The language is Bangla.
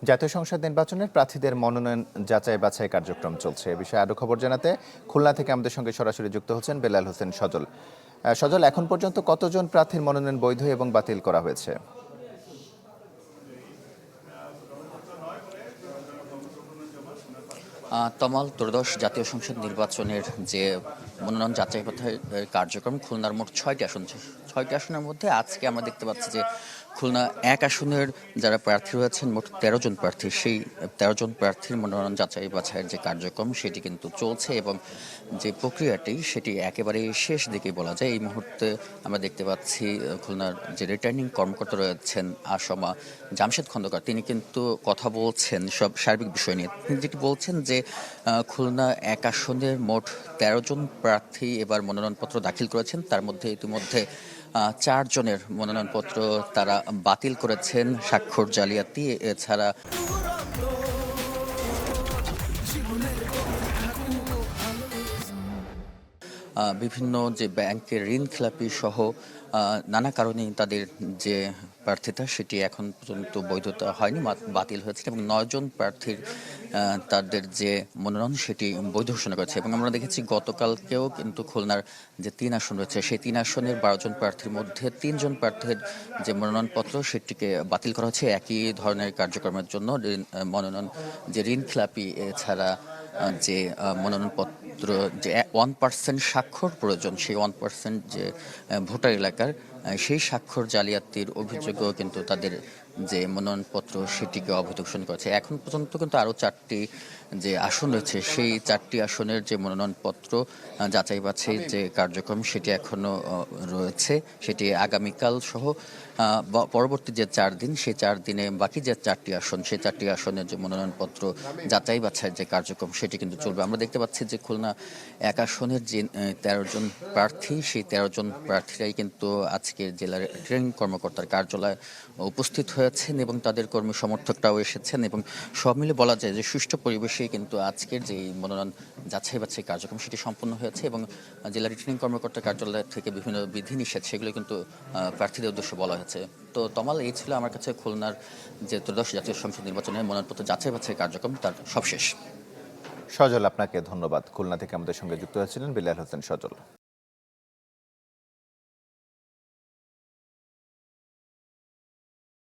জাতীয় সংসদ নির্বাচনের প্রার্থীদের মনোনয়ন যাচাই বাছাই কার্যক্রম চলছে। এ বিষয়ে আরো খবর জানাতে খুলনা থেকে আমাদের সঙ্গে সরাসরি যুক্ত হচ্ছেন বেলাল হোসেন সজল। সজল, এখন পর্যন্ত কতজন প্রার্থীর মনোনয়ন বৈধ এবং বাতিল করা হয়েছে? তমাল ত্রয়োদশ জাতীয় সংসদ নির্বাচনের যে মনোনয়ন যাচাই বাছাই কার্যক্রম খুলনার মোট 6টি আসন, 6টি আসনের মধ্যে আজকে আমরা দেখতে পাচ্ছি যে খুলনা এক আসনের যারা প্রার্থী রয়েছেন মোট 13 জন প্রার্থী, সেই 13 জন প্রার্থীর মনোনয়ন যাচাই বাছাইয়ের যে কার্যক্রম সেটি কিন্তু চলছে এবং যে প্রক্রিয়াটি সেটি একেবারে শেষ দিকে বলা যায়। এই মুহূর্তে আমরা দেখতে পাচ্ছি খুলনার যে রিটার্নিং কর্মকর্তা রয়েছেন আসমা জামশেদ খন্দকার, তিনি কিন্তু কথা বলছেন সব সার্বিক বিষয় নিয়ে। তিনি যেটি বলছেন যে খুলনা এক আসনের মোট 13 জন প্রার্থী এবার মনোনয়নপত্র দাখিল করেছেন, তার মধ্যে ইতিমধ্যে 4 জনের মনোনয়নপত্র তারা বাতিল করেছেন স্বাক্ষর জালিয়াতি। এছাড়া বিভিন্ন যে ব্যাংকের ঋণ খেলাপি সহ নানা কারণেই তাদের যে প্রার্থিতা সেটি এখন পর্যন্ত বৈধতা হয়নি, বাতিল হয়েছে এবং 9 জন প্রার্থীর তাদের যে মনোনয়ন সেটি বৈধ ঘোষণা করেছে। এবং আমরা দেখেছি গতকালকেও কিন্তু খুলনার যে 3 আসন রয়েছে সেই 3 আসনের 12 জন প্রার্থীর মধ্যে 3 জন প্রার্থীর যে মনোনয়নপত্র সেটিকে বাতিল করা হচ্ছে একই ধরনের কার্যক্রমের জন্য। মনোনয়ন যে ঋণ খেলাপি, এছাড়া যে মনোনয়নপত্র যে 1% স্বাক্ষর প্রয়োজন, সেই 1% যে ভোটার এলাকার সেই স্বাক্ষর জালিয়াতির অভিযোগও কিন্তু তাদের যে মনোনয়নপত্র সেটিকে অবৈধ ঘোষণা করেছে। এখন পর্যন্ত কিন্তু আরও 4টি যে আসন রয়েছে সেই 4টি আসনের যে মনোনয়নপত্র যাচাই বাছাই যে কার্যক্রম সেটি এখনো রয়েছে, সেটি আগামীকাল সহ পরবর্তী যে 4 দিন সেই 4 দিনে বাকি যে 4টি আসন সেই 4টি আসনের যে মনোনয়নপত্র যাচাই বাছাইয়ের যে কার্যক্রম সেটি কিন্তু চলবে। আমরা দেখতে পাচ্ছি যে খুলনা এক আসনের যে 13 জন প্রার্থী সেই 13 জন প্রার্থীরাই কিন্তু আজকে জেলার রিটার্নিং কর্মকর্তার কার্যালয়ে উপস্থিত হয়েছেন এবং তাদের কর্মী সমর্থকরাও এসেছেন এবং সব মিলে বলা যায় যে সুষ্ঠু পরিবেশেই কিন্তু আজকের যে মনোনয়ন যাচাই বাছাই কার্যক্রম সেটি সম্পন্ন হয়েছে এবং জেলা রিটার্নিং কর্মকর্তার কার্যালয় থেকে বিভিন্ন বিধিনিষেধ সেগুলো কিন্তু প্রার্থীদের উদ্দেশ্যে বলা হয়েছে। তো তমাল, এই ছিল আমার কাছে খুলনার যে ত্রয়োদশ জাতীয় সংসদ নির্বাচনের মনোনয়নপত্র যাচাই বাছাই কার্যক্রম তার সবশেষ। সজল, আপনাকে ধন্যবাদ। খুলনা থেকে আমাদের সঙ্গে যুক্ত হয়েছিলেন বেলাল হোসেন সজল।